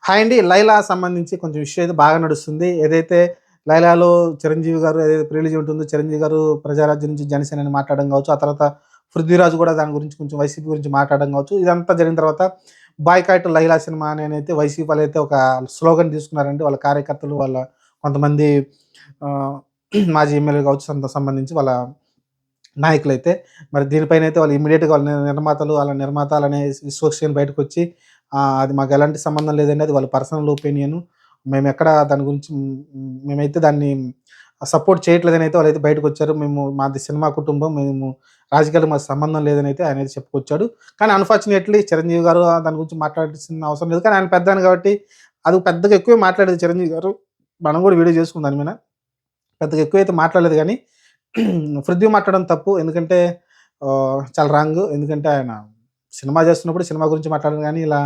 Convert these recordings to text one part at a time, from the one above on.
Hi అండి. 'లైలా' సంబంధించి కొంచెం ఇష్యూ అయితే బాగా నడుస్తుంది. ఏదైతే 'లైలాలో' చిరంజీవి గారు ఏదైతే ప్రిలీజ్ ఉంటుందో, చిరంజీవి గారు ప్రజారాజ్యం నుంచి జనసేన అని మాట్లాడడం కావచ్చు. ఆ తర్వాత 'పృథ్వీరాజ్' కూడా దాని గురించి కొంచెం వైసీపీ గురించి మాట్లాడడం కావచ్చు. ఇదంతా జరిగిన తర్వాత 'బాయ్‌కాట్ లైలా' సినిమా అనైతే వైసీపీ వాళ్ళైతే ఒక స్లోగన్ తీసుకున్నారండి. వాళ్ళ కార్యకర్తలు, వాళ్ళ కొంతమంది ఆహ్, మాజీ ఎమ్మెల్యేలు కావచ్చు, సంబంధించి వాళ్ళ నాయకులైతే మరి దీనిపైనైతే వాళ్ళు ఇమ్మీడియేట్‌గా వాళ్ళ నిర్మాతలు, ఆళ్ళ నిర్మాతలనే విశ్వక్సేన్ బయటకొచ్చి అది మాకు ఎలాంటి సంబంధం లేదండి. అది వాళ్ళ పర్సనల్ ఒపీనియను. మేమెక్కడ దాని గురించి మేమైతే దాన్ని సపోర్ట్ చేయట్లేదనైతే వాళ్ళైతే బయటకొచ్చారు. మాది సినిమా కుటుంబం. మేము రాజకీయాలకు మాకు సంబంధం లేదనైతే ఆయనైతే చెప్పుకొచ్చాడు. కానీ అన్‌ఫార్చునేట్‌లీ చిరంజీవి గారు దాని గురించి మాట్లాడాల్సిన అవసరం లేదు. కానీ ఆయన పెద్దాయన కాబట్టి అది పెద్దగా ఎక్కువే మాట్లాడేది చిరంజీవి గారు. మనం కూడా వీడియో చేసుకున్నాం దాని మీద. పెద్దగా ఎక్కువైతే మాట్లాడలేదు గానీ, పృథ్వీ మాట్లాడడం తప్పు. ఎందుకంటే చాలా రాంగు. ఎందుకంటే ఆయన సినిమా చేస్తున్నప్పుడు సినిమా గురించి మాట్లాడాలి గానీ, ఇలా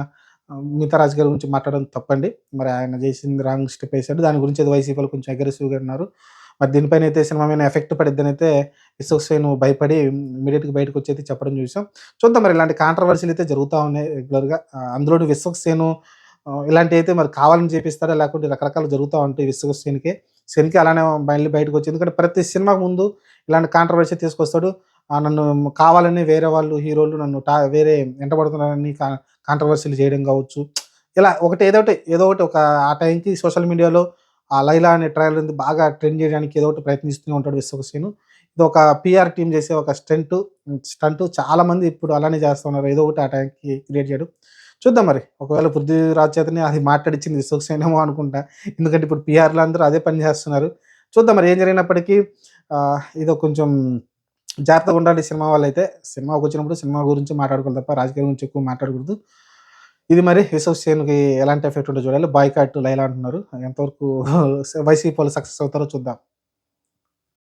మిగతా రాజకీయాల గురించి మాట్లాడడం తప్పండి. మరి ఆయన చేసింది రాంగ్ స్టెప్ ఏసాడు. దాని గురించి ఏదో వైసీపీ వాళ్ళు కొంచెం అగ్రెసివ్‌గా ఉన్నారు. మరి దీనిపైనైతే సినిమా మీద ఎఫెక్ట్ పడిద్దనైతే విశ్వక్సేన్ భయపడి ఇమ్మీడియేట్‌గా బయటకొచ్చైతే చెప్పడం చూసాం. చూద్దాం మరి ఇలాంటి కాంట్రోవర్సీ‌లు అయితే జరుగుతా ఉన్నాయి రెగ్యులర్‌గా. అందులోను విశ్వక్సేను ఇలాంటివైతే మరి కావాలని చేపిస్తాడా? లేకుంటే రకరకాలు జరుగుతా ఉంటాయి విశ్వక్సేన్‌కి. శనికి అలానే మళ్ళీ బయటకొచ్చింది. ఎందుకంటే ప్రతి సినిమాకు ముందు ఇలాంటి కాంట్రోవర్సీ తీసుకొస్తాడు. నన్ను కావాలని వేరే వాళ్ళు హీరోలు నన్ను వేరే ఎంటబడుతున్నారని కాంట్రోవర్సీలు చేయడం కావచ్చు. ఇలా ఏదో ఒకటి ఆ టైంకి సోషల్ మీడియాలో ఆ 'లైలా' అనే ట్రైలర్ బాగా ట్రెండ్ చేయడానికి ఏదో ఒకటి ప్రయత్నిస్తూనే ఉంటాడు విశ్వక్సేను. ఇది ఒక పీఆర్ టీమ్ చేసే ఒక స్టంటు చాలామంది ఇప్పుడు అలానే చేస్తున్నారు. ఏదో ఒకటి ఆ టైంకి క్రియేట్ చేయడం. చూద్దాం మరి. ఒకవేళ 'పృథ్వీరాజ్' చేతనే అది మాట్లాడిచ్చింది విశ్వక్సేనేమో అనుకుంటా. ఎందుకంటే ఇప్పుడు పీఆర్‌లో అందరూ అదే పని చేస్తున్నారు. చూద్దాం మరి ఏం జరిగినప్పటికీ ఇదో కొంచెం జాగ్రత్తగా ఉండాలి సినిమా వాళ్ళైతే. సినిమాకొచ్చినప్పుడు సినిమా గురించి మాట్లాడుకోవాలి తప్ప రాజకీయాల గురించి ఎక్కువ మాట్లాడకూడదు. ఇది మరి విశ్వక్సేన్‌కి ఎలాంటి ఎఫెక్ట్ ఉంటదో చూడాలి. బాయ్‌కాట్ లైలా అంటున్నారు. ఎంతవరకు వైసీపీ వాళ్ళు సక్సెస్ అవుతారో చూద్దాం.